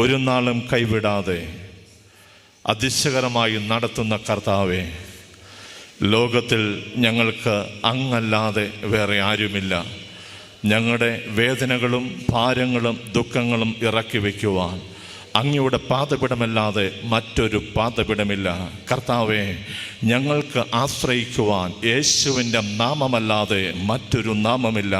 ഒരു നാളും കൈവിടാതെ അതിശയകരമായി നടത്തുന്ന കർത്താവേ, ലോകത്തിൽ ഞങ്ങൾക്ക് അങ്ങല്ലാതെ വേറെ ആരുമില്ല. ഞങ്ങളുടെ വേദനകളും ഭാരങ്ങളും ദുഃഖങ്ങളും ഇറക്കി വയ്ക്കുവാൻ അങ്ങയുടെ പാദപിടമല്ലാതെ മറ്റൊരു പാദപിടമില്ല. കർത്താവേ, ഞങ്ങൾക്ക് ആശ്രയിക്കുവാൻ യേശുവിൻ്റെ നാമമല്ലാതെ മറ്റൊരു നാമമില്ല.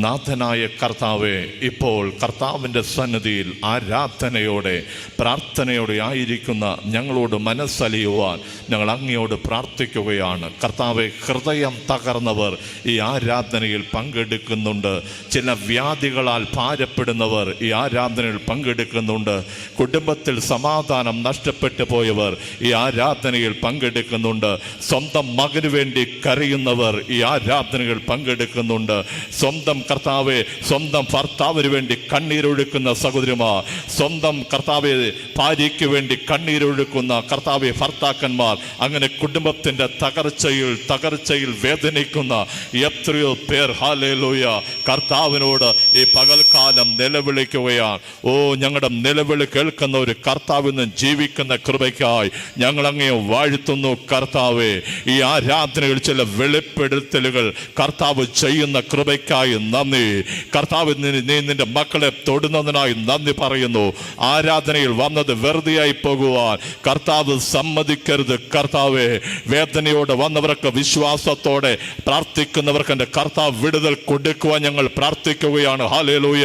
നാഥനായ കർത്താവേ, ഇപ്പോൾ കർത്താവിൻ്റെ സന്നിധിയിൽ ആരാധനയോടെ പ്രാർത്ഥനയോടെ ആയിരിക്കുന്ന ഞങ്ങളോട് മനസ്സലിയുവാൻ ഞങ്ങൾ അങ്ങയോട് പ്രാർത്ഥിക്കുകയാണ്. കർത്താവെ, ഹൃദയം തകർന്നവർ ഈ ആരാധനയിൽ പങ്കെടുക്കുന്നുണ്ട്. ചില വ്യാധികളാൽ ഭാരപ്പെടുന്നവർ ഈ ആരാധനയിൽ പങ്കെടുക്കുന്നുണ്ട്. കുടുംബത്തിൽ സമാധാനം നഷ്ടപ്പെട്ടു പോയവർ ഈ ആരാധനയിൽ പങ്കെടുക്കുന്നുണ്ട്. സ്വന്തം മകന് വേണ്ടി കരയുന്നവർ ഈ ആരാധനയിൽ പങ്കെടുക്കുന്നുണ്ട്. സ്വന്തം കർത്താവെ, സ്വന്തം ഭർത്താവിന് വേണ്ടി കണ്ണീരൊഴുക്കുന്ന സഹോദരിമാർ, സ്വന്തം കർത്താവെ ഭാര്യയ്ക്ക് വേണ്ടി കണ്ണീരൊഴുക്കുന്ന കർത്താവെ ഭർത്താക്കന്മാർ, അങ്ങനെ കുടുംബത്തിന്റെ തകർച്ചയിൽ വേദനിക്കുന്ന എത്രയോ പേർ ഹല്ലേലൂയ കർത്താവിനോട് ഈ പകൽക്കാലം നിലവിളിക്കുകയാണ്. ഓ, ഞങ്ങളുടെ നിലവിളി കേൾക്കുന്ന ഒരു കർത്താവിൽ ജീവിക്കുന്ന കൃപയ്ക്കായി ഞങ്ങൾ അങ്ങയെ വാഴ്ത്തുന്നു. കർത്താവെ, ഈ ആരാധനയിൽ ചില വെളിപ്പെടുത്തലുകൾ കർത്താവ് ചെയ്യുന്ന കൃപയ്ക്കായി നന്ദി. കർത്താവ്, നീ നിന്റെ മക്കളെ തൊടുന്നതിനായി നന്ദി പറയുന്നു. ആരാധനയിൽ വന്നത് വെറുതെയായി പോകുവാൻ കർത്താവ് സമ്മതിക്കരുത്. കർത്താവെ, വേദനയോടെ വന്നവർക്ക് വിശ്വാസത്തോടെ പ്രാർത്ഥിക്കുന്നവർക്ക് എൻ്റെ കർത്താവ് വിടുതൽ കൊടുക്കുവാൻ ഞങ്ങൾ പ്രാർത്ഥിക്കുകയാണ്. ഹല്ലേലൂയ.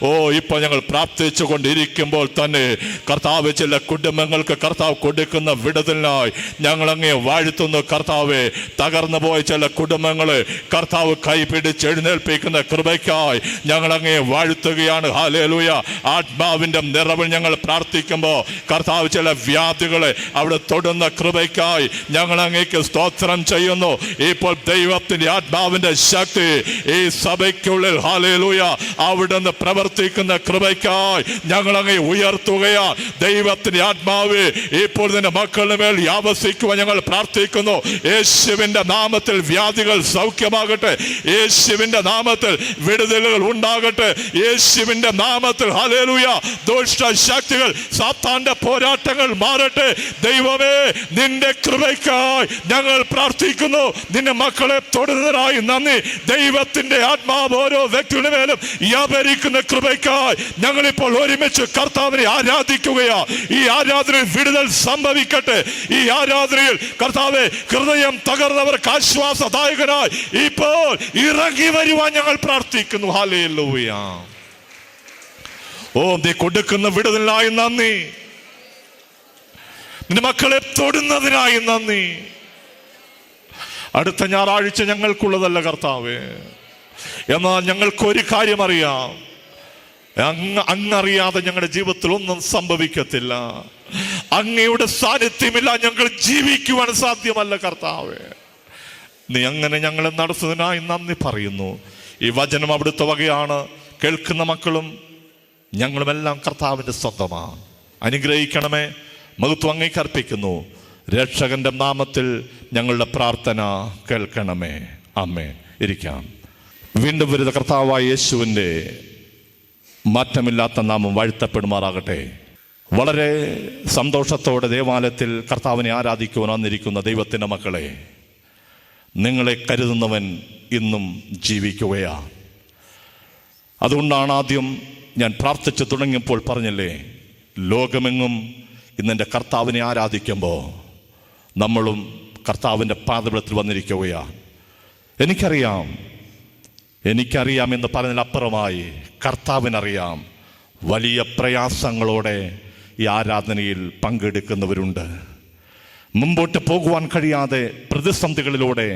ഓ, ഇപ്പോൾ ഞങ്ങൾ പ്രാർത്ഥിച്ചു കൊണ്ടിരിക്കുമ്പോൾ തന്നെ കർത്താവ് ചില കുടുംബങ്ങൾക്ക് കർത്താവ് കൊടുക്കുന്ന വിടുതലിനായി ഞങ്ങൾ അങ്ങേ വാഴ്ത്തുന്നു. കർത്താവെ, തകർന്നു പോയ ചില കുടുംബങ്ങളെ കർത്താവ് കൈപിടിച്ച് എഴുന്നേൽപ്പിക്കുന്ന കൃപയ്ക്കായി ഞങ്ങൾ അങ്ങേ വാഴ്ത്തുകയാണ്. ഹല്ലേലൂയ. ആത്മാവിന്റെ നിറവിൽ ഞങ്ങൾ പ്രാർത്ഥിക്കുമ്പോൾ കർത്താവ് ചില വ്യാധികളെ അവിടെ തൊടുന്ന കൃപയ്ക്കായി ഞങ്ങൾ അങ്ങേക്ക് സ്തോത്രം ചെയ്യുന്നു. ഇപ്പോൾ ദൈവത്തിന്റെ ആത്മാവിന്റെ ശക്തി ഈ സഭയ്ക്കുള്ളിൽ ഹല്ലേലൂയ അവിടുന്ന് പ്രവർത്തിക്കുന്ന കൃപയ്ക്കായി ഞങ്ങൾ അങ്ങേ ഉയർത്തുകയാണ്. ദൈവത്തിന്റെ ആത്മാവ് ഇപ്പോൾ നിന്റെ മക്കളുടെ മേൽ വ്യാപസിക്കുവാൻ ഞങ്ങൾ പ്രാർത്ഥിക്കുന്നു. യേശുവിന്റെ നാമത്തിൽ വ്യാധികൾ സൗഖ്യമാകട്ടെ. യേശുവിന്റെ നാമത്തിൽ വിടുതലുകൾ ഉണ്ടാകട്ടെ. യേശുവിന്റെ നാമത്തിൽ ഹല്ലേലൂയ ദുഷ്ടശക്തികൾ സാത്താന്റെ പോരാട്ടങ്ങൾ മാറട്ടെ. ദൈവമേ, നിന്റെ കൃപയ്ക്കായി ഞങ്ങൾ പ്രാർത്ഥിക്കുന്നു. നിന്റെ മക്കളെ തൊടുന്നതിനായി നന്ദി. ദൈവത്തിന്റെ ആത്മാവ് ഓരോ വ്യക്തിയുടെ മേലും വ്യാപരിക്കുന്ന കൃപയ്ക്കായി ഞങ്ങളിപ്പോൾ ഒരുമിച്ച് കർത്താവിനെ ആരാധിക്കുകയാ. ഈ ആരാധനയിൽ വിടുതൽ സംഭവിക്കട്ടെ. ഈ ആരാധനയിൽ കർത്താവെ, ഹൃദയം തകർന്നവർക്ക് ആശ്വാസദായകനായി ഇപ്പോൾ ഇറങ്ങി വരുവാൻ ഞങ്ങൾ പ്രാർത്ഥിക്കുന്നു. ഹല്ലേലൂയ. ഓ, നീ കൊടുക്കുന്ന വിടുതലിനായി നന്ദി. നിന്റെ മക്കളെ തൊടുന്നതിനായി നന്ദി. അടുത്ത ഞായറാഴ്ച ഞങ്ങൾക്കുള്ളതല്ല കർത്താവേ, എന്നാൽ ഞങ്ങൾക്കൊരു കാര്യം അറിയാം. അങ്ങറിയാതെ ഞങ്ങളുടെ ജീവിതത്തിൽ ഒന്നും സംഭവിക്കത്തില്ല. അങ്ങയുടെ സാന്നിധ്യമില്ല ഞങ്ങൾ ജീവിക്കുവാൻ സാധ്യമല്ല. കർത്താവേ, നീ അങ്ങനെ ഞങ്ങളെ നടത്തുന്നതിനായി നന്ദി പറയുന്നു. ഈ വചനം അവിടുത്തെ വകയാണ്. കേൾക്കുന്ന മക്കളും ഞങ്ങളുമെല്ലാം കർത്താവിൻ്റെ സ്വന്തമാണ്. അനുഗ്രഹിക്കണമേ. മഹത്വം അങ്ങേക്ക് അർപ്പിക്കുന്നു. രക്ഷകന്റെ നാമത്തിൽ ഞങ്ങളുടെ പ്രാർത്ഥന കേൾക്കണമേ. ആമേൻ. ഇരിക്കാം. വീണ്ടും വരുന്ന കർത്താവായ യേശുവിൻ്റെ മാറ്റമില്ലാത്ത നാമം വാഴ്ത്തപ്പെടുമാറാകട്ടെ. വളരെ സന്തോഷത്തോടെ ദേവാലയത്തിൽ കർത്താവിനെ ആരാധിക്കുവാൻ വന്നിരിക്കുന്ന ദൈവത്തിൻ്റെ മക്കളെ, നിങ്ങളെ കരുതുന്നവൻ ഇന്നും ജീവിക്കുകയാണ്. അതുകൊണ്ടാണ് ആദ്യം ഞാൻ പ്രാർത്ഥിച്ചു തുടങ്ങിയപ്പോൾ പറഞ്ഞില്ലേ, ലോകമെങ്ങും ഇന്നെൻ്റെ കർത്താവിനെ ആരാധിക്കുമ്പോൾ നമ്മളും കർത്താവിൻ്റെ പാദപീഠത്തിൽ വന്നിരിക്കുകയാണ്. എനിക്കറിയാം എന്ന് പറഞ്ഞതിനപ്പുറമായി കർത്താവിനറിയാം. വലിയ പ്രയാസങ്ങളോടെ ഈ ആരാധനയിൽ പങ്കെടുക്കുന്നവരുണ്ട്. മുമ്പോട്ട് പോകുവാൻ കഴിയാതെ പ്രതിസന്ധികളിലൂടെ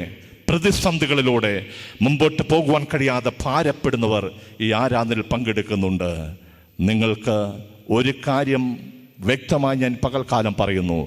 മുമ്പോട്ട് പോകുവാൻ കഴിയാതെ ഭാരപ്പെടുന്നവർ ഈ ആരാധനയിൽ പങ്കെടുക്കുന്നുണ്ട്. നിങ്ങൾക്ക് ഒരു കാര്യം വ്യക്തമായി ഞാൻ പകൽക്കാലം പറയുന്നു.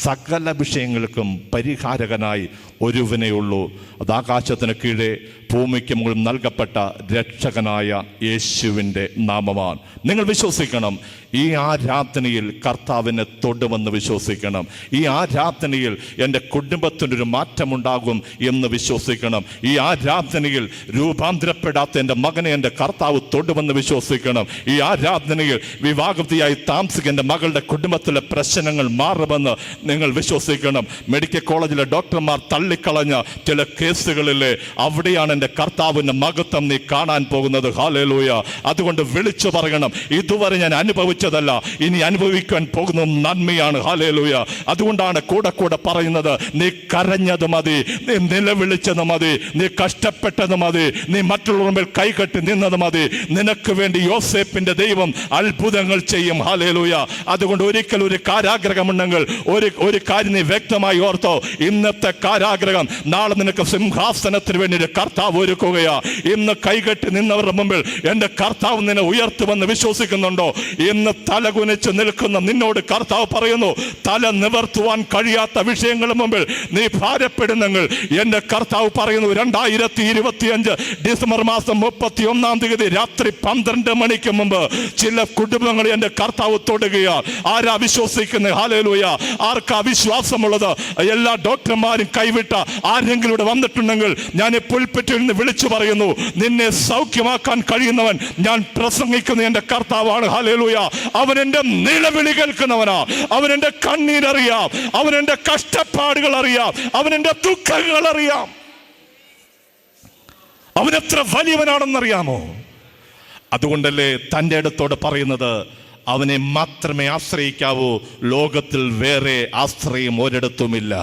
സകല വിഷയങ്ങൾക്കും പരിഹാരകനായി ഒരുവനേ ഉള്ളൂ. അത് ആകാശത്തിന് കീഴെ ഭൂമിക്ക് മുകളിൽ നൽകപ്പെട്ട രക്ഷകനായ യേശുവിൻ്റെ നാമമാണ്. നിങ്ങൾ വിശ്വസിക്കണം. ഈ ആരാധനയിൽ കർത്താവിനെ തൊടുമെന്ന് വിശ്വസിക്കണം. ഈ ആരാധനയിൽ എൻ്റെ കുടുംബത്തിനൊരു മാറ്റമുണ്ടാകും എന്ന് വിശ്വസിക്കണം. ഈ ആരാധനയിൽ രൂപാന്തരപ്പെടാത്ത എൻ്റെ മകനെ എൻ്റെ കർത്താവ് തൊടുമെന്ന് വിശ്വസിക്കണം. ഈ ആരാധനയിൽ വിവാഹത്തിയായി താമസിക്കുന്ന എൻ്റെ മകളുടെ കുടുംബത്തിലെ പ്രശ്നങ്ങൾ മാറുമെന്ന് നിങ്ങൾ വിശ്വസിക്കണം. മെഡിക്കൽ കോളേജിലെ ഡോക്ടർമാർ തള്ളിക്കളഞ്ഞ ചില കേസുകളിലെ അവിടെയാണ് എൻ്റെ കർത്താവിൻ്റെ മഹത്വം നീ കാണാൻ പോകുന്നത്. ഹല്ലേലൂയ. അതുകൊണ്ട് വിളിച്ചു പറയണം, ഇതുവരെ ഞാൻ അനുഭവിച്ചതല്ല, ഇനി അനുഭവിക്കാൻ പോകുന്ന നന്മയാണ്. ഹല്ലേലൂയ. അതുകൊണ്ടാണ് കൂടെ കൂടെ പറയുന്നത്, നീ കരഞ്ഞത് മതി, നീ നിലവിളിച്ചത് മതി, നീ കഷ്ടപ്പെട്ടത് മതി, നീ മറ്റുള്ളവരുടെ മുമ്പിൽ കൈകെട്ടി നിന്നത് മതി. നിനക്ക് വേണ്ടി യോസേപ്പിന്റെ ദൈവം അത്ഭുതങ്ങൾ ചെയ്യും. ഹല്ലേലൂയ. അതുകൊണ്ട് ഒരിക്കൽ ഒരു കാരാഗ്രഹമുണ്ടെങ്കിൽ ഒരു കാര്യം നീ വ്യക്തമായി ഓർത്തോ, ഇന്നത്തെ കാരാഗ്രഹം നാളെ നിനക്ക് സിംഹാസനത്തിന് വേണ്ടി കർത്താവ് ഒരുക്കുകയാ. ഇന്ന് കൈകെട്ടി നിന്നവരുടെ മുമ്പിൽ എൻ്റെ കർത്താവ് നിന്നെ ഉയർത്തുമെന്ന് വിശ്വസിക്കുന്നുണ്ടോ? ഇന്ന് തലകുനിച്ച് നിൽക്കുന്ന നിന്നോട് കർത്താവ് പറയുന്നു, തല നിവർത്തുവാൻ കഴിയാത്ത വിഷയങ്ങളുടെ മുമ്പിൽ നീ ഭാരപ്പെടുന്നെങ്കിൽ എൻ്റെ കർത്താവ് പറയുന്നു, 2025 ഡിസംബർ മാസം 31-ാം തീയതി രാത്രി 12 മണിക്ക് മുമ്പ് ചില കുടുംബങ്ങൾ എൻ്റെ കർത്താവ് തൊടുകയാ. ആരാ വിശ്വസിക്കുന്നത്? ഹല്ലേലൂയ. ആർക്കാ വിശ്വാസമുള്ളത്? എല്ലാ ഡോക്ടർമാരും കൈവിട്ട ആരെങ്കിലും ഇവിടെ വന്നിട്ടുണ്ടെങ്കിൽ ഞാൻ പുൽപ്പറ്റിൽ നിന്ന് വിളിച്ചു പറയുന്നു, നിന്നെ സൗഖ്യമാക്കാൻ കഴിയുന്നവൻ ഞാൻ പ്രസംഗിക്കുന്ന എൻ്റെ കർത്താവാണ്. ഹല്ലേലൂയ. അവൻ എൻ്റെ നിലവിളി കേൾക്കുന്നവനാ. അവൻ എൻ്റെ കണ്ണീരറിയാം, അവൻ എൻ്റെ കഷ്ടപ്പാടുകൾ അറിയാം, അവൻ എൻ്റെ ദുഃഖങ്ങൾ അറിയാം. അവൻ എത്ര വലിയവനാണെന്നറിയാമോ? അതുകൊണ്ടല്ലേ തൻ്റെ അടുത്തോട് പറയുന്നത്, അവനെ മാത്രമേ ആശ്രയിക്കാവൂ, ലോകത്തിൽ വേറെ ആശ്രയം ഒരിടത്തുമില്ല.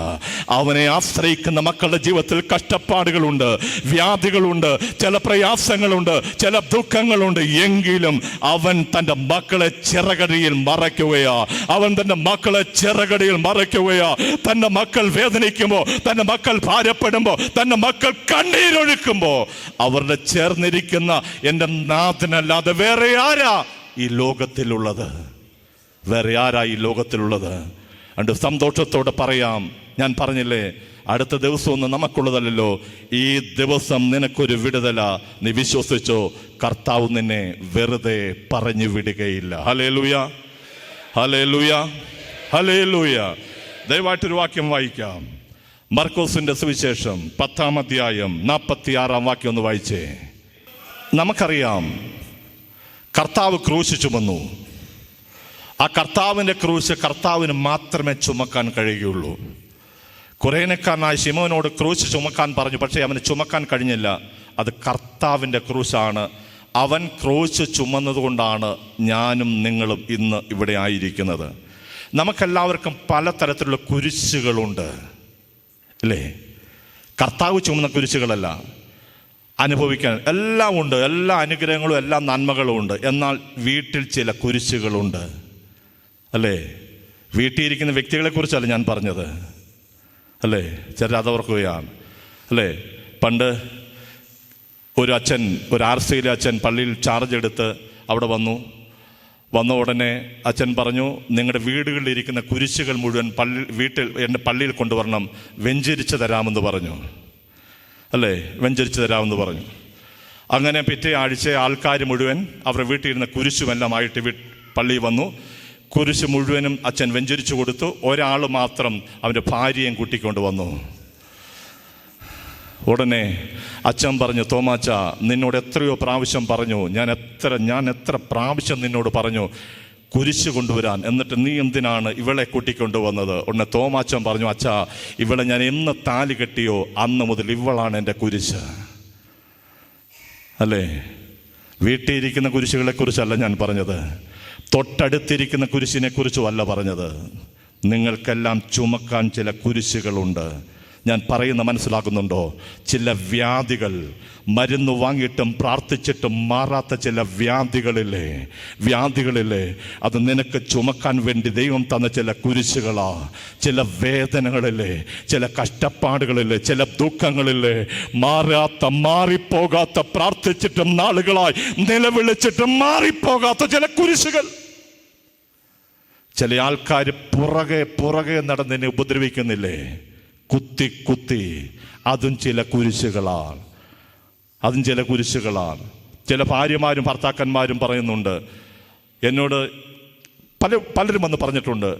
അവനെ ആശ്രയിക്കുന്ന മക്കളുടെ ജീവിതത്തിൽ കഷ്ടപ്പാടുകളുണ്ട്, വ്യാധികളുണ്ട്, ചില പ്രയാസങ്ങളുണ്ട്, ചില ദുഃഖങ്ങളുണ്ട്. എങ്കിലും അവൻ തൻ്റെ മക്കളെ ചിറകടിയിൽ മറയ്ക്കുകയാ. അവൻ തൻ്റെ മക്കളെ ചിറകടിയിൽ മറയ്ക്കുകയാ. തൻ്റെ മക്കൾ വേദനിക്കുമ്പോൾ, തൻ്റെ മക്കൾ ഭാരപ്പെടുമ്പോൾ, തൻ്റെ മക്കൾ കണ്ണീരൊഴുക്കുമ്പോൾ അവരുടെ ചേർന്നിരിക്കുന്ന എൻ്റെ നാഥനല്ലാതെ വേറെ ആരാ ഈ ലോകത്തിലുള്ളത്? വേറെ ആരാ ഈ ലോകത്തിലുള്ളത്? അതുകൊണ്ട് സന്തോഷത്തോടെ പറയാം, ഞാൻ പറഞ്ഞില്ലേ, അടുത്ത ദിവസമൊന്നും നമുക്കുള്ളതല്ലോ. ഈ ദിവസം നിനക്കൊരു വിടുതല. നീ വിശ്വസിച്ചോ, കർത്താവ് നിന്നെ വെറുതെ പറഞ്ഞു വിടുകയില്ല. Hallelujah, hallelujah, hallelujah. ദയവായിട്ടൊരു വാക്യം വായിക്കാം. മർക്കോസിന്റെ സുവിശേഷം 10-ാം അധ്യായം 46-ാം വാക്യം ഒന്ന് വായിച്ചേ. നമുക്കറിയാം, കർത്താവ് ക്രൂശ് ചുമന്നു. ആ കർത്താവിൻ്റെ ക്രൂശ് കർത്താവിന് മാത്രമേ ചുമക്കാൻ കഴിയുകയുള്ളൂ. കുറേനക്കാരനായ ശിമോനോട് ക്രൂശ് ചുമക്കാൻ പറഞ്ഞു, പക്ഷേ അവന് ചുമക്കാൻ കഴിഞ്ഞില്ല. അത് കർത്താവിൻ്റെ ക്രൂശാണ്. അവൻ ക്രൂശ് ചുമന്നതുകൊണ്ടാണ് ഞാനും നിങ്ങളും ഇന്ന് ഇവിടെ ആയിരിക്കുന്നത്. നമുക്കെല്ലാവർക്കും പലതരത്തിലുള്ള കുരിശുകളുണ്ട്, അല്ലേ? കർത്താവ് ചുമന്ന കുരിശുകളല്ല. അനുഭവിക്കാൻ എല്ലാം ഉണ്ട്, എല്ലാ അനുഗ്രഹങ്ങളും എല്ലാ നന്മകളും ഉണ്ട്. എന്നാൽ വീട്ടിൽ ചില കുരിശുകളുണ്ട്, അല്ലേ? വീട്ടിൽ ഇരിക്കുന്ന വ്യക്തികളെ കുറിച്ചല്ല ഞാൻ പറഞ്ഞത്, അല്ലേ? ചിലർ അതോർക്കുകയാണ്, അല്ലേ? പണ്ട് ഒരു അച്ഛൻ, ഒരു RCയിലെ അച്ഛൻ പള്ളിയിൽ ചാർജ് എടുത്ത് അവിടെ വന്ന ഉടനെ അച്ഛൻ പറഞ്ഞു, നിങ്ങളുടെ വീടുകളിലിരിക്കുന്ന കുരിശുകൾ മുഴുവൻ എൻ്റെ പള്ളിയിൽ കൊണ്ടുവരണം, വെഞ്ചരിച്ച് തരാമെന്ന് പറഞ്ഞു, അല്ലേ? വെഞ്ചരിച്ച് തരാമെന്ന് പറഞ്ഞു. അങ്ങനെ പിറ്റേ ആഴ്ച ആൾക്കാർ മുഴുവൻ അവരുടെ വീട്ടിലിരുന്ന കുരിശുമെല്ലാമായിട്ട് പള്ളിയിൽ വന്നു. കുരിശ് മുഴുവനും അച്ഛൻ വെഞ്ചരിച്ചു കൊടുത്തു. ഒരാൾ മാത്രം അവൻ്റെ ഭാര്യയും കൂട്ടിക്കൊണ്ട് വന്നു. ഉടനെ അച്ഛൻ പറഞ്ഞു, തോമാച്ച, നിന്നോട് എത്രയോ പ്രാവശ്യം പറഞ്ഞു, ഞാൻ എത്ര പ്രാവശ്യം നിന്നോട് പറഞ്ഞു കുരിശ് കൊണ്ടുവരാൻ, എന്നിട്ട് നീ എന്തിനാണ് ഇവളെ കൂട്ടിക്കൊണ്ടുവന്നത്? ഉടനെ തോമാച്ചൻ പറഞ്ഞു, അച്ഛാ, ഇവളെ ഞാൻ എന്ന് താലി കെട്ടിയോ അന്ന് മുതൽ ഇവളാണ് എൻ്റെ കുരിശ്, അല്ലേ? വീട്ടിലിരിക്കുന്ന കുരിശുകളെ കുറിച്ചല്ല ഞാൻ പറഞ്ഞത്, തൊട്ടടുത്തിരിക്കുന്ന കുരിശിനെ കുറിച്ചുമല്ല പറഞ്ഞത്. നിങ്ങൾക്കെല്ലാം ചുമക്കാൻ ചില കുരിശുകളുണ്ട്. ഞാൻ പറയുന്ന മനസ്സിലാകുന്നുണ്ടോ? ചില വ്യാധികൾ, മരുന്ന് വാങ്ങിയിട്ടും പ്രാർത്ഥിച്ചിട്ടും മാറാത്ത ചില വ്യാധികളില്ലേ, അത് നിനക്ക് ചുമക്കാൻ വേണ്ടി ദൈവം തന്ന ചില കുരിശുകളാ. ചില വേദനകളില്ലേ, ചില കഷ്ടപ്പാടുകളില്ലേ, ചില ദുഃഖങ്ങളില്ലേ, മാറിപ്പോകാത്ത, പ്രാർത്ഥിച്ചിട്ടും നാളുകളായി നിലവിളിച്ചിട്ടും മാറിപ്പോകാത്ത ചില കുരിശുകൾ. ചില ആൾക്കാർ പുറകെ നടന്നതിനെ ഉപദ്രവിക്കുന്നില്ലേ, കുത്തി, അതും ചില കുരിശുകളാണ്. ചില ഭാര്യമാരും ഭർത്താക്കന്മാരും പറയുന്നുണ്ട്, എന്നോട് പലരും വന്ന് പറഞ്ഞിട്ടുണ്ട്,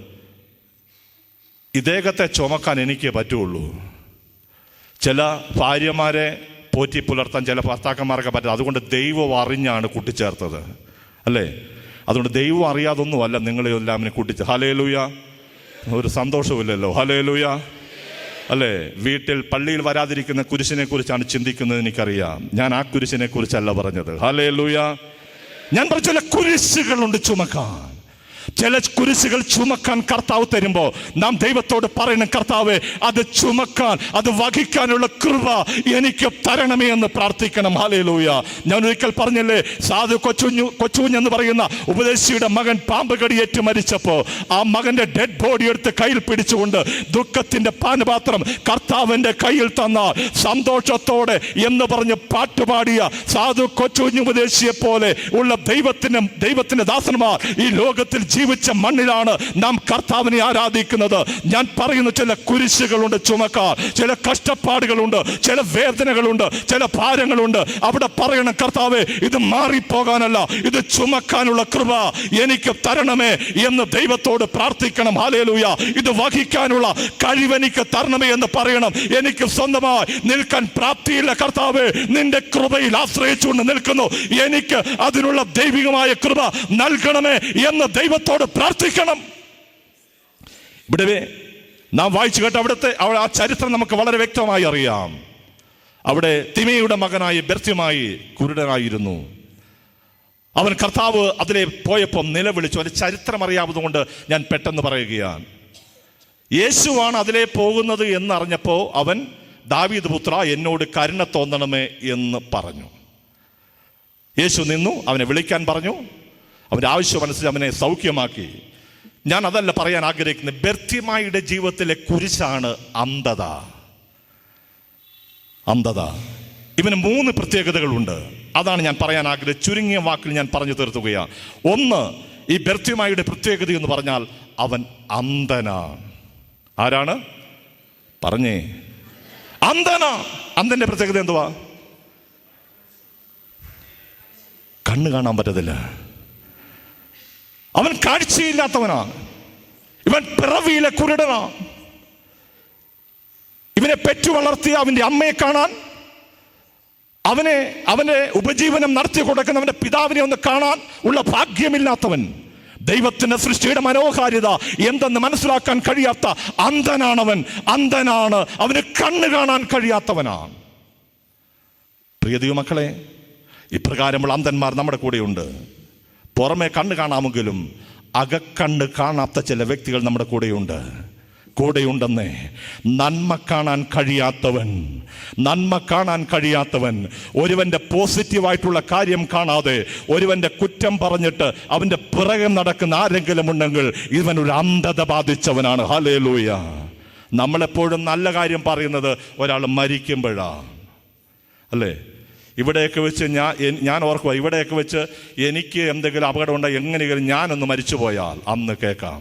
ഇദ്ദേഹത്തെ ചുമക്കാൻ എനിക്ക് പറ്റുള്ളൂ. ചില ഭാര്യമാരെ പോറ്റി പുലർത്താൻ ചില ഭർത്താക്കന്മാർക്ക് പറ്റില്ല. അതുകൊണ്ട് ദൈവം അറിഞ്ഞാണ് കൂട്ടിച്ചേർത്തത്, അല്ലേ? അതുകൊണ്ട് ദൈവം അറിയാതൊന്നുമല്ല നിങ്ങളെ എല്ലാവരും കൂട്ടിച്ചേർ. ഹല്ലേലൂയ. ഒരു സന്തോഷമില്ലല്ലോ. ഹല്ലേലൂയ, അല്ലേ? വീട്ടിൽ പള്ളിയിൽ വരാതിരിക്കുന്ന കുരിശിനെ കുറിച്ചാണ് ചിന്തിക്കുന്നത്, എനിക്കറിയാം. ഞാൻ ആ കുരിശിനെ കുറിച്ചല്ല പറഞ്ഞത്. ഹല്ലേലൂയ. ഞാൻ പറഞ്ഞ ചില കുരിശുകളുണ്ട് ചുമക്കാൻ. ചില കുരിശുകൾ ചുമക്കാൻ കർത്താവ് തരുമ്പോൾ നാം ദൈവത്തോട് പറയണം, കർത്താവേ, അത് ചുമക്കാൻ, അത് വഹിക്കാനുള്ള കൃപ എനിക്ക് തരണമേ എന്ന് പ്രാർത്ഥിക്കണം. ഹല്ലേലൂയ. ഞാൻ ഒരിക്കൽ പറഞ്ഞില്ലേ, സാധു കൊച്ചുഞ്ഞെന്ന് പറയുന്ന ഉപദേശിയുടെ മകൻ പാമ്പ് കടിയേറ്റ് മരിച്ചപ്പോൾ ആ മകന്റെ ഡെഡ് ബോഡി എടുത്ത് കയ്യിൽ പിടിച്ചുകൊണ്ട് ദുഃഖത്തിന്റെ പാനപാത്രം കർത്താവിന്റെ കയ്യിൽ തന്നാൽ സന്തോഷത്തോടെ എന്ന് പറഞ്ഞ് പാട്ടുപാടിയ സാധു കൊച്ചുഞ്ഞു ഉപദേശിയെ പോലെ ഉള്ള ദൈവത്തിന്റെ ദാസന്മാർ ഈ ലോകത്തിൽ ജീവിച്ച മണ്ണിലാണ് നാം കർത്താവിനെ ആരാധിക്കുന്നത്. ഞാൻ പറയുന്ന ചില കുരിശുകളുണ്ട് ചുമക്കാൻ, ചില കഷ്ടപ്പാടുകളുണ്ട്, ചില വേദനകളുണ്ട്, ചില ഭാരങ്ങളുണ്ട്. അവിടെ പറയണം, കർത്താവേ, ഇത് മാറിപ്പോകാനല്ല, ഇത് ചുമക്കാനുള്ള കൃപ എനിക്ക് തരണമേ എന്ന് ദൈവത്തോട് പ്രാർത്ഥിക്കണം. ഹല്ലേലൂയ. ഇത് വഹിക്കാനുള്ള കഴിവ് എനിക്ക് തരണമേ എന്ന് പറയണം. എനിക്ക് സ്വന്തമായി നിൽക്കാൻ പ്രാപ്തിയില്ല, കർത്താവേ, നിന്റെ കൃപയിൽ ആശ്രയിച്ചുകൊണ്ട് നിൽക്കുന്നു, എനിക്ക് അതിനുള്ള ദൈവികമായ കൃപ നൽകണമേ എന്ന് ദൈവത്തോട് പ്രാർത്ഥിക്കണം. ഇവിടെ നാം വായിച്ചു കേട്ട അവിടുത്തെ ആ ചരിത്രം നമുക്ക് വളരെ വ്യക്തമായി അറിയാം. അവിടെ തിമേയുടെ മകനായ ബെർത്തിമായി കുരുടനായിരുന്നു. അവൻ കർത്താവ് അതിലെ പോയപ്പോൾ നിലവിളിച്ചു. അതിന്റെ ചരിത്രം അറിയാവുന്നതുകൊണ്ട് ഞാൻ പെട്ടെന്ന് പറയുകയാണ്. യേശുവാണ് അതിലെ പോകുന്നത് എന്നറിഞ്ഞപ്പോൾ അവൻ, ദാവീദ് പുത്ര, എന്നോട് കരുണ തോന്നണമേ എന്ന് പറഞ്ഞു. യേശു നിന്നു, അവനെ വിളിക്കാൻ പറഞ്ഞു. അവൻ്റെ ആവശ്യമനുസരിച്ച് അവനെ സൗഖ്യമാക്കി. ഞാൻ അതല്ല പറയാൻ ആഗ്രഹിക്കുന്നത്. ബെർത്തിമായിയുടെ ജീവിതത്തിലെ കുരിശാണ് അന്ധത. ഇവന് 3 പ്രത്യേകതകളുണ്ട്. അതാണ് ഞാൻ പറയാൻ ആഗ്രഹിച്ചത്. ചുരുങ്ങിയ വാക്കിൽ ഞാൻ പറഞ്ഞു തീർത്തുകയാണ്. ഒന്ന്, ഈ ബെർത്തിമായിയുടെ പ്രത്യേകത എന്ന് പറഞ്ഞാൽ അവൻ അന്ധനാണ്. ആരാണ്? പറഞ്ഞേ. അന്ധന്റെ പ്രത്യേകത എന്തുവാ? കണ്ണ് കാണാൻ പറ്റത്തില്ല. അവൻ കാഴ്ചയില്ലാത്തവനാണ്. ഇവൻ പിറവിയിലെ കുരുടനാണ്. ഇവനെ പെറ്റു വളർത്തിയ അവന്റെ അമ്മയെ കാണാൻ, അവന്റെ ഉപജീവനം നടത്തി കൊടുക്കുന്നവന്റെ പിതാവിനെ ഒന്ന് കാണാൻ ഉള്ള ഭാഗ്യമില്ലാത്തവൻ, ദൈവത്തിന്റെ സൃഷ്ടിയുടെ മനോഹാരിത എന്തെന്ന് മനസ്സിലാക്കാൻ കഴിയാത്ത അന്ധനാണ്. അവന് കണ്ണ് കാണാൻ കഴിയാത്തവനാണ്. പ്രിയ ദൈവമക്കളെ, ഇപ്രകാരമുള്ള അന്ധന്മാർ നമ്മുടെ കൂടെയുണ്ട്. പുറമെ കണ്ണ് കാണാമെങ്കിലും അകക്കണ്ണ് കാണാത്ത ചില വ്യക്തികൾ നമ്മുടെ കൂടെയുണ്ടെന്നേ. നന്മ കാണാൻ കഴിയാത്തവൻ, ഒരുവന്റെ പോസിറ്റീവായിട്ടുള്ള കാര്യം കാണാതെ ഒരുവന്റെ കുറ്റം പറഞ്ഞിട്ട് അവന്റെ പിറകെ നടക്കുന്ന ആരെങ്കിലും ഉണ്ടെങ്കിൽ ഇവനൊരു അന്ധത ബാധിച്ചവനാണ്. ഹല്ലേലൂയ. നമ്മളെപ്പോഴും നല്ല കാര്യം പറയുന്നത് ഒരാൾ മരിക്കുമ്പോഴാണ്, അല്ലേ? ഇവിടെയൊക്കെ വെച്ച് ഞാൻ ഓർക്കുക, ഇവിടെയൊക്കെ വെച്ച് എനിക്ക് എന്തെങ്കിലും അപകടം ഉണ്ടെങ്കിൽ എങ്ങനെയെങ്കിലും ഞാനൊന്ന് മരിച്ചു പോയാൽ അന്ന് കേൾക്കാം,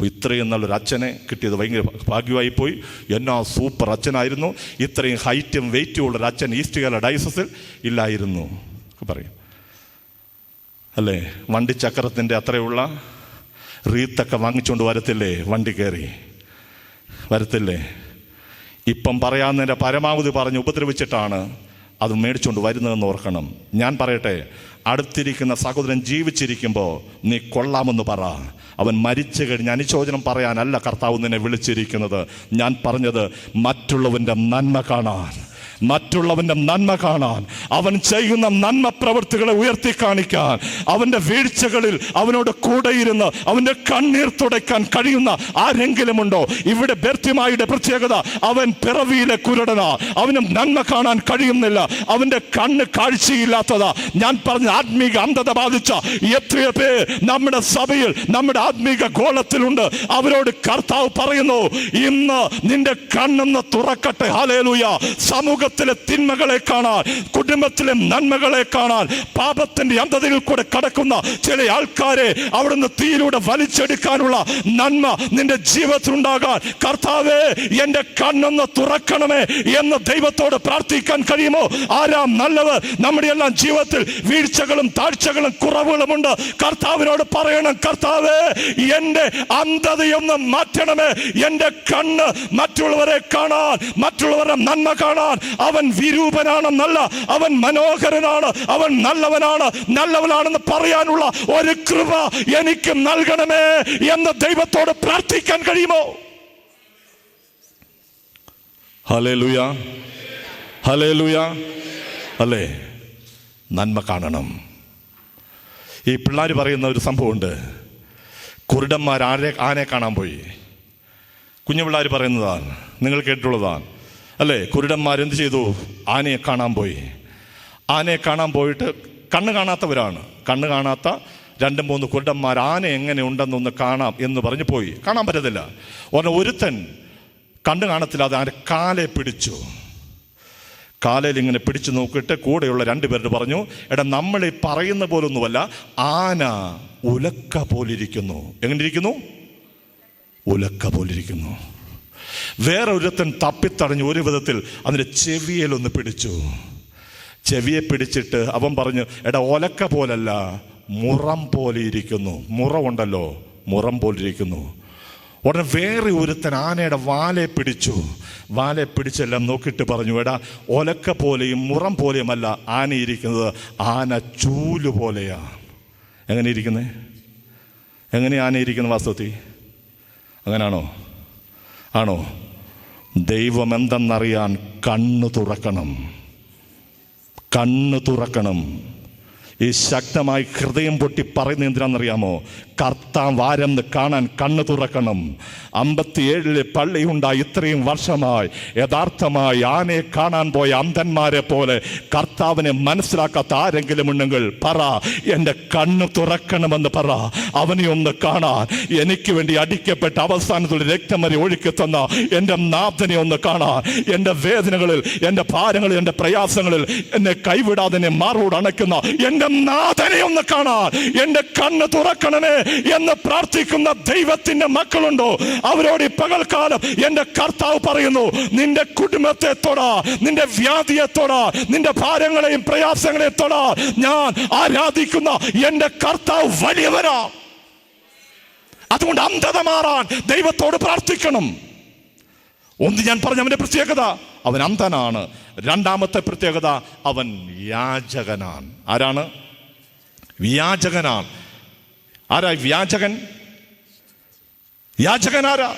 ഇത്രയും നല്ലൊരു അച്ഛനെ കിട്ടിയത് ഭയങ്കര ഭാഗ്യമായി പോയി, എന്നാ സൂപ്പർ അച്ഛനായിരുന്നു, ഇത്രയും ഹൈറ്റും വെയിറ്റും ഉള്ളൊരു അച്ഛൻ ഈസ്റ്റ് കേരള ഡയസസിൽ ഇല്ലായിരുന്നു പറയും, അല്ലേ? വണ്ടിച്ചക്രത്തിൻ്റെ അത്രയുള്ള റീത്തൊക്കെ വാങ്ങിച്ചുകൊണ്ട് വണ്ടി കയറി വരത്തില്ലേ? ഇപ്പം പറയാവുന്നതിൻ്റെ പരമാവധി പറഞ്ഞ് ഉപദ്രവിച്ചിട്ടാണ് അത് മേടിച്ചുകൊണ്ട് വരുന്നതെന്ന് ഓർക്കണം. ഞാൻ പറയട്ടെ, അടുത്തിരിക്കുന്ന സഹോദരൻ ജീവിച്ചിരിക്കുമ്പോൾ നീ കൊള്ളാമെന്ന് പറ. അവൻ മരിച്ചു കഴിഞ്ഞ് അനുശോചനം പറയാനല്ല കർത്താവ് നിന്നെ വിളിച്ചിരിക്കുന്നത്. ഞാൻ പറഞ്ഞത് മറ്റുള്ളവൻ്റെ നന്മ കാണാൻ, അവൻ ചെയ്യുന്ന നന്മ പ്രവൃത്തികളെ ഉയർത്തി കാണിക്കാൻ, അവൻ്റെ വീഴ്ചകളിൽ അവനോട് കൂടെയിരുന്ന് അവൻ്റെ കണ്ണീർ തുടയ്ക്കാൻ കഴിയുന്ന ആരെങ്കിലും ഉണ്ടോ? ഇവിടെ ബെർത്തിമായിയുടെ പ്രത്യേകത, അവൻ പിറവിയിലെ കുരുടനാ. അവന് നന്മ കാണാൻ കഴിയുന്നില്ല, അവൻ്റെ കണ്ണ് കാഴ്ചയില്ലാത്തതാ. ഞാൻ പറഞ്ഞ ആത്മീക അന്ധത ബാധിച്ച എത്രയോ പേർ നമ്മുടെ സഭയിൽ, നമ്മുടെ ആത്മീക ഗോളത്തിലുണ്ട്. അവരോട് കർത്താവ് പറയുന്നു, ഇന്ന് നിന്റെ കണ്ണെന്ന് തുറക്കട്ടെ. ഹല്ലേലൂയ. സമൂഹ ലോകത്തിലെ തിന്മകളെ കാണാൻ, കുടുംബത്തിലെ നന്മകളെ കാണാൻ, പാപത്തിന്റെ അന്ധതയിൽ കൂടെ കടക്കുന്ന ചില ആൾക്കാരെ അവിടുന്ന് തീയിലൂടെ വലിച്ചെടുക്കാനുള്ള നന്മ നിന്റെ ജീവിതത്തിൽ ഉണ്ടാകാൻ കർത്താവേ എന്റെ കണ്ണൊന്ന് തുറക്കണമേ എന്ന് ദൈവത്തോട് പ്രാർത്ഥിക്കാൻ കഴിയുമോ? ആരാം നല്ലവർ? നമ്മുടെ എല്ലാം ജീവിതത്തിൽ വീഴ്ചകളും താഴ്ചകളും കുറവുകളുമുണ്ട്. കർത്താവിനോട് പറയണം, കർത്താവേ എന്റെ അന്ധതയൊന്ന് മാറ്റണമേ. എന്റെ കണ്ണ് മറ്റുള്ളവരെ കാണാൻ, മറ്റുള്ളവരെ നന്മ കാണാൻ. അവൻ വിരൂപനാണെന്നല്ല, അവൻ മനോഹരനാണ്, അവൻ നല്ലവനാണെന്ന് പറയാനുള്ള ഒരു കൃപ എനിക്ക് നൽകണമേ എന്ന് ദൈവത്തോട് പ്രാർത്ഥിക്കാൻ കഴിയുമോ? Hallelujah, hallelujah. അല്ലേ, നന്മ കാണണം. ഈ പിള്ളേർ പറയുന്ന ഒരു സംഭവമുണ്ട്. കുരുടന്മാർ ആനയെ കാണാൻ പോയി. കുഞ്ഞു പിള്ളേർ പറയുന്നതാണ്, നിങ്ങൾ കേട്ടിട്ടുള്ളതാണ് അല്ലേ? കുരുടന്മാരെന്ത് ചെയ്തു? ആനയെ കാണാൻ പോയി. ആനയെ കാണാൻ പോയിട്ട് കണ്ണ് കാണാത്തവരാണ്. കണ്ണ് കാണാത്ത 2-3 കുരുടന്മാർ ആന എങ്ങനെ ഉണ്ടെന്നൊന്ന് കാണാം എന്ന് പറഞ്ഞ് പോയി. കാണാൻ പറ്റത്തില്ല. ഒരുത്തൻ കണ്ണ് കാണത്തില്ലാതെ ആന കാലെ പിടിച്ചു. കാലയിൽ ഇങ്ങനെ പിടിച്ചു നോക്കിയിട്ട് കൂടെയുള്ള 2 പേരോട് പറഞ്ഞു, എടാ നമ്മൾ ഈ പറയുന്ന പോലൊന്നുമല്ല, ആന ഉലക്ക പോലിരിക്കുന്നു. എങ്ങനെ ഇരിക്കുന്നു? ഉലക്ക പോലിരിക്കുന്നു. വേറെ ഒരുത്തൻ തപ്പിത്തടഞ്ഞു ഒരു വിധത്തിൽ അതിൻ്റെ ചെവിയിലൊന്ന് പിടിച്ചു. ചെവിയെ പിടിച്ചിട്ട് അവൻ പറഞ്ഞു, എടാ ഒലക്ക പോലല്ല, മുറം പോലെ ഇരിക്കുന്നു. മുറമുണ്ടല്ലോ, മുറം പോലിരിക്കുന്നു. ഉടനെ വേറെ ഒരുത്തൻ ആനയുടെ വാലെ പിടിച്ചു. വാലെ പിടിച്ചെല്ലാം നോക്കിയിട്ട് പറഞ്ഞു, എടാ ഒലക്ക പോലെയും മുറം പോലെയുമല്ല ആന ഇരിക്കുന്നത്, ആന ചൂല് പോലെയാ. എങ്ങനെ ഇരിക്കുന്നേ? എങ്ങനെ ആന ഇരിക്കുന്നു വാസ്തവത്തിൽ? അങ്ങനാണോ? ആണോ? ദൈവം എന്തെന്നറിയാൻ കണ്ണ് തുറക്കണം, കണ്ണ് തുറക്കണം. ഈ ശക്തമായി ഹൃദയം പൊട്ടി പറയുന്നത് എന്തിനാണെന്നറിയാമോ? കർത്താവ് ആരെന്ന് കാണാൻ കണ്ണ് തുറക്കണം. 57 പള്ളിയുണ്ടായി ഇത്രയും വർഷമായി യഥാർത്ഥമായി ആനയെ കാണാൻ പോയ അന്ധന്മാരെ പോലെ കർത്താവിനെ മനസ്സിലാക്കാത്ത ആരെങ്കിലും ഉണ്ടെങ്കിൽ പറ, എൻ്റെ കണ്ണ് തുറക്കണമെന്ന് പറ. അവനെ ഒന്ന് കാണാൻ, എനിക്ക് വേണ്ടി അടിക്കപ്പെട്ട അവസാനത്തിൽ രക്തം വരെ ഒഴുക്കി തന്ന എൻ്റെ നാഥനെ ഒന്ന് കാണാൻ, എൻ്റെ വേദനകളിൽ, എൻ്റെ ഭാരങ്ങളിൽ, എൻ്റെ പ്രയാസങ്ങളിൽ എന്നെ കൈവിടാതെ എന്നെ മാറോട് അണയ്ക്കുന്ന എൻ്റെ നാഥനെ ഒന്ന് കാണാൻ എൻ്റെ കണ്ണ് തുറക്കണമേ എന്ന് പ്രാർത്ഥിക്കുന്ന ദൈവത്തിന്റെ മക്കളുണ്ടോ? അവരോട് ഈ പകൽക്കാലം എൻ്റെ കർത്താവ് പറയുന്നു, നിന്റെ കുടുംബത്തെ തൊടാ, നിന്റെ വ്യാധിയെ തൊടാ, നിന്റെ ഭാരങ്ങളെയും പ്രയാസങ്ങളെയും തൊടാ. ഞാൻ ആരാധിക്കുന്ന എൻ്റെ കർത്താവ് വലിയവനാ. അതുകൊണ്ട് അന്ധത മാറാൻ ദൈവത്തോട് പ്രാർത്ഥിക്കണം. ഒന്ന് ഞാൻ പറഞ്ഞ അവന്റെ പ്രത്യേകത, അവൻ അന്ധനാണ്. 2ാമത്തെ പ്രത്യേകത, അവൻ യാചകനാണ്. ആരാണ്? വ്യാജകനാണ്. ആരാ വ്യാജകൻ? യാചകൻ ആരാ?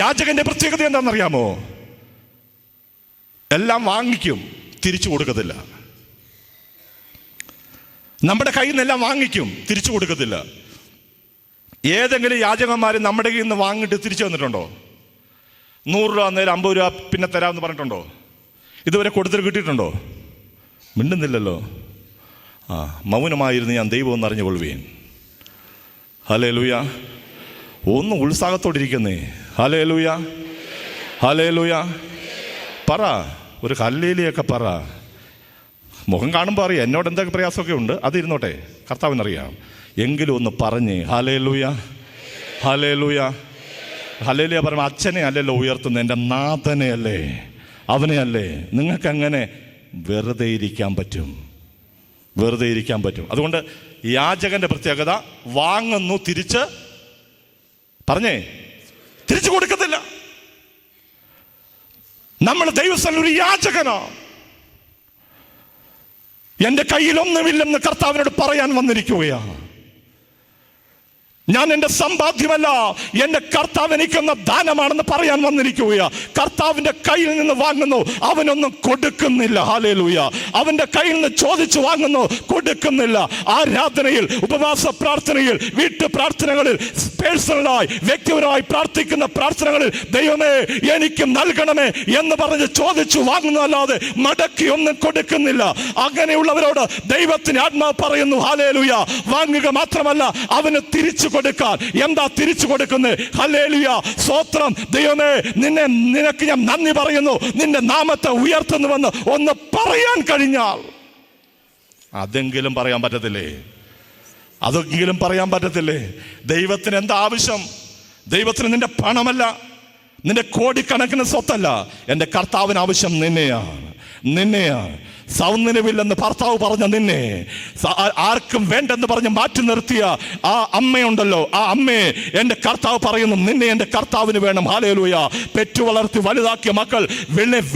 യാചകന്റെ പ്രത്യേകത എന്താണെന്നറിയാമോ? എല്ലാം വാങ്ങിക്കും, തിരിച്ചു കൊടുക്കത്തില്ല. നമ്മുടെ കയ്യിൽ നിന്നെല്ലാം വാങ്ങിക്കും, തിരിച്ചു കൊടുക്കത്തില്ല. ഏതെങ്കിലും യാചകന്മാർ നമ്മുടെ കയ്യിൽ നിന്ന് വാങ്ങിയിട്ട് തിരിച്ചു വന്നിട്ടുണ്ടോ? 100 രൂപ നേരം 50 രൂപ പിന്നെ തരാമെന്ന് പറഞ്ഞിട്ടുണ്ടോ? ഇതുവരെ കൊടുത്തിട്ട് കിട്ടിയിട്ടുണ്ടോ? മിണ്ടുന്നില്ലല്ലോ. മൗനമായിരുന്നു ഞാൻ ദൈവം ഒന്ന് അറിഞ്ഞുകൊള്ളുവേൻ. ഹല്ലേലൂയ. ഒന്ന് ഉത്സാഹത്തോടിരിക്കുന്നേ. Hallelujah, hallelujah. പറ, ഒരു ഹല്ലേലൂയൊക്കെ പറ. മുഖം കാണുമ്പോൾ അറിയാം എന്നോട് എന്തൊക്കെ പ്രയാസമൊക്കെ ഉണ്ട്, അതിരുന്നോട്ടെ, കർത്താവിനറിയാം. എങ്കിലും ഒന്ന് പറഞ്ഞേ ഹല്ലേലൂയ, ഹല്ലേലൂയ. ഹല്ലേലൂയ പറയുമ്പോൾ അച്ഛനെ അല്ലല്ലോ ഉയർത്തുന്നത്, എൻ്റെ നാഥനെ അല്ലേ, അവനെ അല്ലേ. നിങ്ങൾക്കങ്ങനെ വെറുതെ ഇരിക്കാൻ പറ്റും, വെറുതെ ഇരിക്കാൻ പറ്റും. അതുകൊണ്ട് യാചകന്റെ പ്രത്യേകത, വാങ്ങുന്നു, തിരിച്ച് പറഞ്ഞേ തിരിച്ചു കൊടുക്കത്തില്ല. നമ്മൾ ദൈവസ്ഥനിൽ ഒരു യാചകനാ. എൻ്റെ കയ്യിലൊന്നുമില്ലെന്ന് കർത്താവിനോട് പറയാൻ വന്നിരിക്കുകയാണ്. ഞാൻ എൻ്റെ സമ്പാദ്യമല്ല, എൻ്റെ കർത്താവ് എനിക്കെന്ന ദാനമാണെന്ന് പറയാൻ വന്നിരിക്കുകയാ. കർത്താവിൻ്റെ കയ്യിൽ നിന്ന് വാങ്ങുന്നു, അവനൊന്നും കൊടുക്കുന്നില്ല. ഹല്ലേലൂയ. അവൻ്റെ കയ്യിൽ നിന്ന് ചോദിച്ചു വാങ്ങുന്നു, കൊടുക്കുന്നില്ല. ആരാധനയിൽ, ഉപവാസ പ്രാർത്ഥനയിൽ, വീട്ടു പ്രാർത്ഥനകളിൽ, പേഴ്സണലായി വ്യക്തിപരമായി പ്രാർത്ഥിക്കുന്ന പ്രാർത്ഥനകളിൽ ദൈവമേ എനിക്ക് നൽകണമേ എന്ന് പറഞ്ഞ് ചോദിച്ചു വാങ്ങുന്നതല്ലാതെ മടക്കി ഒന്നും കൊടുക്കുന്നില്ല. അങ്ങനെയുള്ളവരോട് ദൈവത്തിന് ആത്മാവ് പറയുന്നു ഹല്ലേലൂയ, വാങ്ങുക മാത്രമല്ല അവന് തിരിച്ചു കൊടുക്കാൻ. എന്താ തിരിച്ചു കൊടുക്കുന്നത്? ഹല്ലേലൂയ, സ്തോത്രം. ദൈവമേ, നിനക്ക് ഞാൻ നന്ദി പറയുന്നു, നിന്റെ നാമത്തെ ഉയർത്തുന്നുവെന്ന് ഒന്ന് പറയാൻ കഴിഞ്ഞാൽ അതെങ്കിലും പറയാൻ പറ്റത്തില്ലേ? അതെങ്കിലും പറയാൻ പറ്റത്തില്ലേ? ദൈവത്തിന് എന്താ ആവശ്യം? ദൈവത്തിന് നിന്റെ പണമല്ല, നിന്റെ കോടിക്കണക്കിന് സ്വത്തല്ല. എൻ്റെ കർത്താവിന് ആവശ്യം നിന്നെയാണ്. സൗന്ദര്യമില്ലെന്ന് ഭർത്താവ് പറഞ്ഞ നിന്നെ, ആർക്കും വേണ്ടെന്ന് പറഞ്ഞ് മാറ്റി നിർത്തിയ ആ അമ്മയുണ്ടല്ലോ, ആ അമ്മയെ എൻ്റെ കർത്താവ് പറയുന്നു, നിന്നെ എൻ്റെ കർത്താവിന് വേണം. ഹല്ലേലൂയ. പെറ്റു വളർത്തി വലുതാക്കിയ മക്കൾ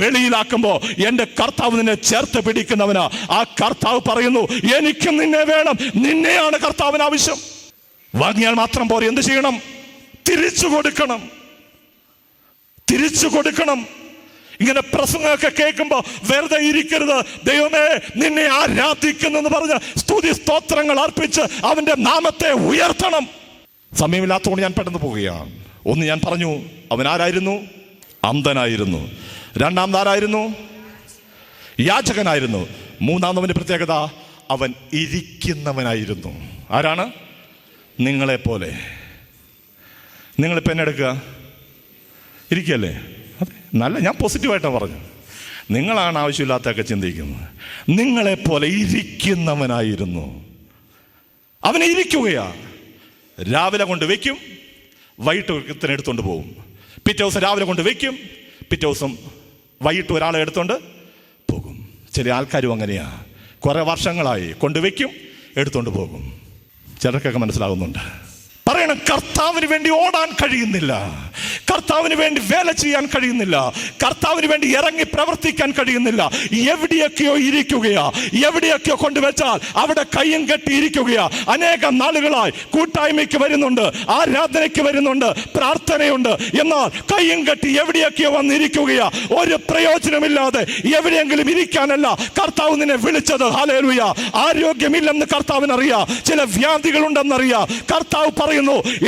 വെളിയിലാക്കുമ്പോൾ എൻ്റെ കർത്താവ് നിന്നെ ചേർത്ത് പിടിക്കുന്നവനാ. ആ കർത്താവ് പറയുന്നു, എനിക്ക് നിന്നെ വേണം. നിന്നെയാണ് കർത്താവിന് ആവശ്യം. വാങ്ങിയാൽ മാത്രം പോരെ, എന്ത് ചെയ്യണം? തിരിച്ചു കൊടുക്കണം. ഇങ്ങനെ പ്രസംഗമൊക്കെ കേൾക്കുമ്പോൾ വെറുതെ ഇരിക്കരുത്. ദൈവമേ, നിന്നെ ആരാധിക്കുന്നു പറഞ്ഞ് സ്തുതി സ്തോത്രങ്ങൾ അർപ്പിച്ച് അവന്റെ നാമത്തെ ഉയർത്തണം. സമയമില്ലാത്തതുകൊണ്ട് ഞാൻ പെട്ടെന്ന് പോവുകയാണ്. ഒന്ന്, ഞാൻ പറഞ്ഞു അവൻ ആരായിരുന്നു? അന്ധനായിരുന്നു. രണ്ടാമതാരായിരുന്നു? യാചകനായിരുന്നു. മൂന്നാമവന്റെ പ്രത്യേകത, അവൻ ഇരിക്കുന്നവനായിരുന്നു. ആരാണ്? നിങ്ങളെപ്പോലെ. നിങ്ങളിപ്പോൾ എന്നെ എടുക്കുക, ഇരിക്കല്ലേ? നല്ല, ഞാൻ പോസിറ്റീവായിട്ടാണ് പറഞ്ഞു. നിങ്ങളാണ് ആവശ്യമില്ലാത്തൊക്കെ ചിന്തിക്കുന്നത്. നിങ്ങളെപ്പോലെ ഇരിക്കുന്നവനായിരുന്നു. അവനെ ഇരിക്കുകയാ. രാവിലെ കൊണ്ട് വയ്ക്കും, വൈകിട്ട് എടുത്തോണ്ട് പോകും. പിറ്റേ ദിവസം രാവിലെ കൊണ്ട് വയ്ക്കും, പിറ്റേ ദിവസം വൈകിട്ട് ഒരാളെ എടുത്തോണ്ട് പോകും. ചില ആൾക്കാരും അങ്ങനെയാ. കുറെ വർഷങ്ങളായി കൊണ്ടുവയ്ക്കും, എടുത്തോണ്ട് പോകും. ചിലർക്കൊക്കെ മനസ്സിലാകുന്നുണ്ട്. പറയണം, കർത്താവിന് വേണ്ടി ഓടാൻ കഴിയുന്നില്ല, കർത്താവിന് വേണ്ടി വേല ചെയ്യാൻ കഴിയുന്നില്ല, കർത്താവിന് വേണ്ടി ഇറങ്ങി പ്രവർത്തിക്കാൻ കഴിയുന്നില്ല. എവിടെയൊക്കെയോ ഇരിക്കുകയാ, എവിടെയൊക്കെയോ കൊണ്ടുവച്ചാൽ അവിടെ കയ്യും കെട്ടി ഇരിക്കുകയാ. അനേകം നാളുകളായി കൂട്ടായ്മയ്ക്ക് വരുന്നുണ്ട്, ആരാധനയ്ക്ക് വരുന്നുണ്ട്, പ്രാർത്ഥനയുണ്ട്. എന്നാൽ കയ്യും കെട്ടി എവിടെയൊക്കെയോ വന്നിരിക്കുകയാ. ഒരു പ്രയോജനമില്ലാതെ എവിടെയെങ്കിലും ഇരിക്കാനല്ല കർത്താവ് നിന്നെ വിളിച്ചത്. ഹല്ലേലൂയ. ആരോഗ്യമില്ലെന്ന് കർത്താവിനറിയാം, ചില വ്യാധികളുണ്ടെന്നറിയാം. കർത്താവ് പറയുന്നു,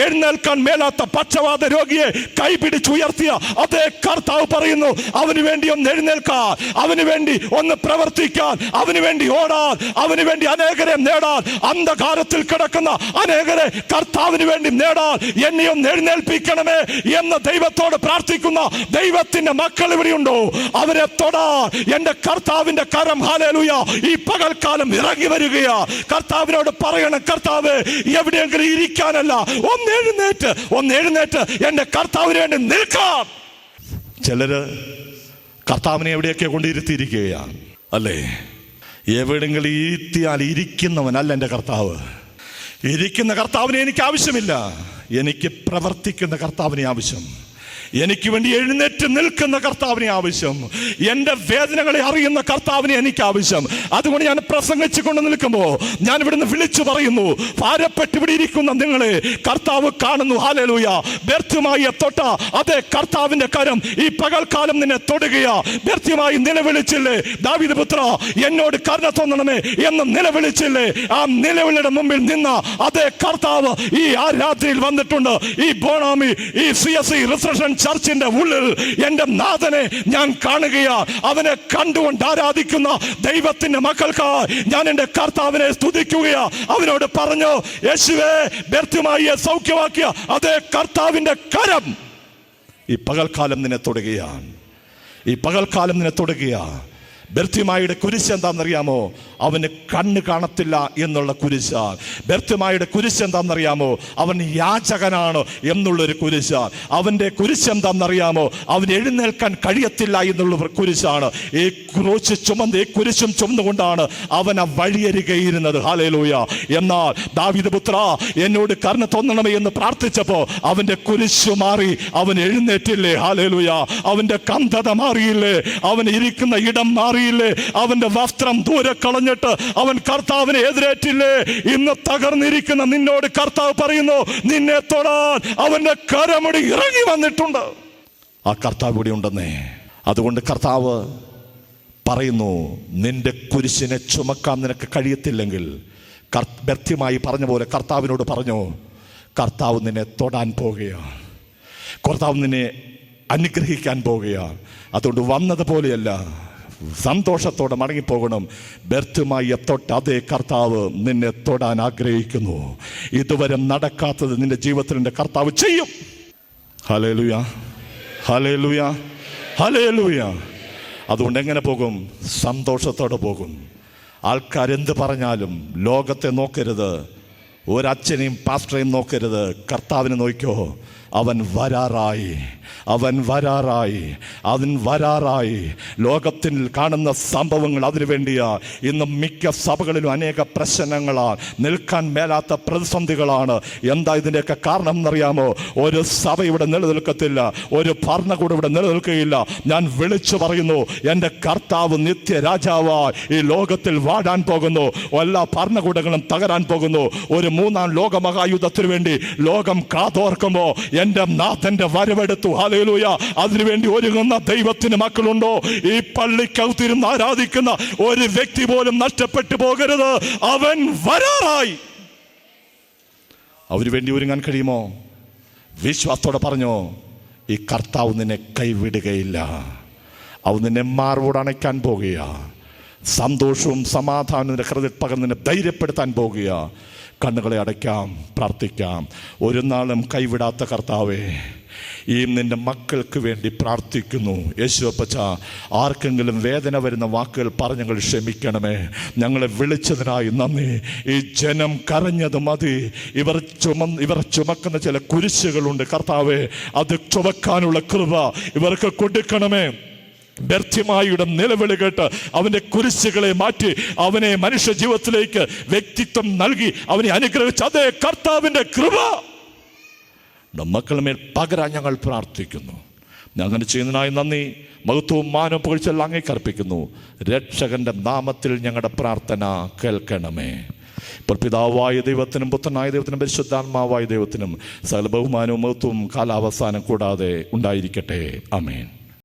എഴുന്നേൽക്കാൻ മേലാത്ത പക്ഷവാത രോഗിയെ കൈപിടിച്ചുയർത്തിയ അതേ കർത്താവ് പറയുന്നു, അവന് വേണ്ടി ഒന്ന് എഴുന്നേൽക്കാൻ, അവന് വേണ്ടി ഒന്ന് പ്രവർത്തിക്കാൻ, അവന് വേണ്ടി ഓടാൻ, അവന് വേണ്ടി അനേകരെ നേടാൻ, അന്ധകാരത്തിൽ കിടക്കുന്ന അനേകരെ കർത്താവിന് വേണ്ടി നേടാൻ എന്നെ ഒന്ന് എഴുന്നേൽപ്പിക്കണമേ എന്ന് ദൈവത്തോട് പ്രാർത്ഥിക്കുന്ന ദൈവത്തിന്റെ മക്കൾ ഇവിടെയുണ്ടോ? അവരെ തൊടാൻ എൻ്റെ കർത്താവിന്റെ കരം, ഹല്ലേലൂയ, ഈ പകൽക്കാലം ഇറങ്ങി വരികയാ. കർത്താവിനോട് പറയണം, കർത്താവ്, എവിടെയെങ്കിലും ഇരിക്കാനല്ല, ഒന്ന് എഴുന്നേറ്റ് എൻ്റെ കർത്താവിന് വേണ്ടി നിൽക്കാം. ചിലര് കർത്താവിനെ എവിടെയൊക്കെ കൊണ്ടിരുത്തിയിരിക്കുകയാണ്, അല്ലേ? എവിടെയെങ്കിലും ഇരുത്തിയാൽ ഇരിക്കുന്നവനല്ല എൻ്റെ കർത്താവ്. ഇരിക്കുന്ന കർത്താവിനെ എനിക്ക് ആവശ്യമില്ല, എനിക്ക് പ്രവർത്തിക്കുന്ന കർത്താവിനെ ആവശ്യം. എനിക്ക് വേണ്ടി എഴുന്നേറ്റ് നിൽക്കുന്ന കർത്താവിനെ ആവശ്യം. എൻ്റെ വേദനകളെ അറിയുന്ന കർത്താവിനെ എനിക്ക് ആവശ്യം. അതുകൊണ്ട് ഞാൻ പ്രസംഗിച്ചു കൊണ്ട് നിൽക്കുമ്പോൾ ഞാൻ ഇവിടുന്ന് വിളിച്ചു പറയുന്നു, ഭാരപ്പെട്ട് ഇവിടെ ഇരിക്കുന്ന നിങ്ങളെ കർത്താവ് കാണുന്നു. ഹല്ലേലൂയ. വ്യർത്ഥമായി തൊട്ട അതേ കർത്താവിന്റെ കരം ഈ പകൽക്കാലം നിന്നെ തൊടുകയാ. വ്യർത്ഥമായി നിലവിളിച്ചില്ലേ, ദാവീദ് പുത്ര, എന്നോട് കരുണ തോന്നണമേ എന്ന് നിലവിളിച്ചില്ലേ? ആ നിലവിളിയുടെ മുമ്പിൽ നിന്ന അതേ കർത്താവ് ഈ രാത്രിയിൽ വന്നിട്ടുണ്ട്. ഈ ബോണാമി, ഈ CSC റിസപ്ഷൻ ചർച്ചിന്റെ ഉള്ളിൽ എൻ്റെ നാഥനെ ഞാൻ കാണുകയാ. അവനെ കണ്ടുകൊണ്ട് ആരാധിക്കുന്ന ദൈവത്തിന്റെ മക്കൾക്ക് ഞാൻ എൻ്റെ കർത്താവിനെ സ്തുതിക്കുകയാ. അവനോട് പറഞ്ഞു, യേശുവേ, വ്യർത്ഥമായി സൗഖ്യമാക്കിയ അതേ കർത്താവിന്റെ കരം ഈ പകൽക്കാലം നിന്നെ തൊടുകയാണ്. ഈ പകൽക്കാലം നിന്നെ തൊടുകയാ. ബെർത്തിമായുടെ കുരിശ് എന്താണെന്നറിയാമോ? അവന് കണ്ണ് കാണത്തില്ല എന്നുള്ള കുരിശാണ്. ബെർത്തിമായുടെ കുരിശ് എന്താണെന്നറിയാമോ? അവൻ യാചകനാണ് എന്നുള്ളൊരു കുരിശാണ്. അവൻ്റെ കുരിശ് എന്താണെന്നറിയാമോ? അവൻ എഴുന്നേൽക്കാൻ കഴിയത്തില്ല എന്നുള്ള കുരിശാണ്. ഈ കുരിശും ചുമന്നുകൊണ്ടാണ് അവൻ ആ വഴിയരികയിരുന്നത്. ഹല്ലേലൂയ. എന്നാൽ ദാവീദ് പുത്ര, എന്നോട് കരുണ തോന്നണമേ എന്ന് പ്രാർത്ഥിച്ചപ്പോൾ അവൻ്റെ കുരിശ് മാറി, അവൻ എഴുന്നേറ്റില്ലേ? ഹല്ലേലൂയ. അവൻ്റെ കന്ധത മാറിയില്ലേ? അവൻ ഇരിക്കുന്ന ഇടം മാറി, അവന്റെ വസ്ത്രം ദൂരെ കളഞ്ഞിട്ട് അവൻ കർത്താവിനെ എതിരേറ്റില്ലേ? ഇന്ന് തകർന്നിരിക്കുന്ന നിന്നോട് കർത്താവ് പറയുന്നു, നിന്നെ തൊടാൻ അവന്റെ കരമുടി ഇറങ്ങി വന്നിട്ടുണ്ട്. ആ കർത്താവ് ഇവിടെ ഉണ്ടെന്നേ. അതുകൊണ്ട് കർത്താവ് പറയുന്നു, നിന്റെ കുരിശിനെ ചുമക്കാൻ നിനക്ക് കഴിയത്തില്ലെങ്കിൽ, വ്യർത്ഥമായി പറഞ്ഞ പോലെ കർത്താവിനോട് പറഞ്ഞു, കർത്താവ് നിന്നെ തൊടാൻ പോകുകയാണ്, കർത്താവ് നിന്നെ അനുഗ്രഹിക്കാൻ പോകുകയാണ്. അതുകൊണ്ട് വന്നതുപോലെയല്ല, സന്തോഷത്തോടെ മടങ്ങിപ്പോകണം. ബെർത്തുമായി തൊട്ട് അതേ കർത്താവ് നിന്നെ തൊടാൻ ആഗ്രഹിക്കുന്നു. ഇതുവരെ നടക്കാത്തത് നിന്റെ ജീവിതത്തിൽ നിന്റെ കർത്താവ് ചെയ്യും. Hallelujah, hallelujah, hallelujah. അതുകൊണ്ട് എങ്ങനെ പോകും? സന്തോഷത്തോടെ പോകും. ആൾക്കാരെന്ത് പറഞ്ഞാലും ലോകത്തെ നോക്കരുത്, ഒരച്ഛനെയും പാസ്റ്ററേയും നോക്കരുത്. കർത്താവിനെ നോക്കിക്കോ. അവൻ വരാറായി, അവൻ വരാറായി, അവൻ വരാറായി. ലോകത്തിൽ കാണുന്ന സംഭവങ്ങൾ അതിനു വേണ്ടിയാ. ഇന്ന് മിക്ക സഭകളിലും അനേക പ്രശ്നങ്ങളാണ്, നിൽക്കാൻ മേലാത്ത പ്രതിസന്ധികളാണ്. എന്താ ഇതിൻ്റെയൊക്കെ കാരണം എന്നറിയാമോ? ഒരു സഭ ഇവിടെ നിലനിൽക്കത്തില്ല, ഒരു ഭരണകൂടം ഇവിടെ നിലനിൽക്കുകയില്ല. ഞാൻ വിളിച്ചു പറയുന്നു, എൻ്റെ കർത്താവ് നിത്യ രാജാവായി ഈ ലോകത്തിൽ വാഴാൻ പോകുന്നു. എല്ലാ ഭരണകൂടങ്ങളും തകരാൻ പോകുന്നു. ഒരു മൂന്നാം ലോകമഹായുദ്ധത്തിന് വേണ്ടി ലോകം കാതോർക്കുമോ? എൻ്റെ നാഥന്റെ വരവെടുത്തു. ഹല്ലേലൂയ. അതിനുവേണ്ടി ഒരുങ്ങുന്ന ദൈവത്തിന് മക്കളുണ്ടോ? ഈ പള്ളിക്കകത്തിരുന്ന് ആരാധിക്കുന്ന ഒരു വ്യക്തി പോലും നഷ്ടപ്പെട്ടു പോകരുത്. അവൻ വരാറായി. അവന് വേണ്ടി ഒരുങ്ങാൻ കഴിയുമോ? വിശ്വാസത്തോടെ പറഞ്ഞോ, ഈ കർത്താവ് നിന്നെ കൈവിടുകയില്ല. അവൻ നിന്നെ മാർവോട് അണയ്ക്കാൻ പോകുക. സന്തോഷവും സമാധാനവും നിന്റെ ഹൃദയത്തിൽ പകർന്ന് നിന്നെ ധൈര്യപ്പെടുത്താൻ പോകുക. കണ്ണുകളെ അടയ്ക്കാം, പ്രാർത്ഥിക്കാം. ഒരു നാളും കൈവിടാത്ത കർത്താവേ, ഈ നിന്റെ മക്കൾക്ക് വേണ്ടി പ്രാർത്ഥിക്കുന്നു. യേശുവപ്പച്ച, ആർക്കെങ്കിലും വേദന വരുന്ന വാക്കുകൾ പറഞ്ഞ് ഞങ്ങൾ ക്ഷമിക്കണമേ. ഞങ്ങളെ വിളിച്ചതിനായി നന്ദി. ഈ ജനം കരഞ്ഞത് മതി. ഇവർ ചുമക്കുന്ന ചില കുരിശുകളുണ്ട് കർത്താവേ, അത് ചുമക്കാനുള്ള കൃപ ഇവർക്ക് കൊടുക്കണമേ. ബെർത്തിമായിയുടെ നിലവിളി കേട്ട് അവന്റെ കുരിശുകളെ മാറ്റി അവനെ മനുഷ്യ ജീവിതത്തിലേക്ക് വ്യക്തിത്വം നൽകി അവനെ അനുഗ്രഹിച്ച അതേ കർത്താവിന്റെ കൃപ മക്കളുമേൽ പകരാൻ ഞങ്ങൾ പ്രാർത്ഥിക്കുന്നു. അങ്ങനെ ചെയ്യുന്നതിനായി നന്ദി. മഹത്വവും മാനവും പുകഴ്ചയെല്ലാം അങ്ങേക്ക് അർപ്പിക്കുന്നു. രക്ഷകന്റെ നാമത്തിൽ ഞങ്ങളുടെ പ്രാർത്ഥന കേൾക്കണമേ. ഇപ്പോൾ പിതാവായ ദൈവത്തിനും പുത്രനായ ദൈവത്തിനും പരിശുദ്ധാത്മാവായ ദൈവത്തിനും സകല ബഹുമാനവും മഹത്വവും കാലാവസാനം കൂടാതെ ഉണ്ടായിരിക്കട്ടെ. ആമേൻ.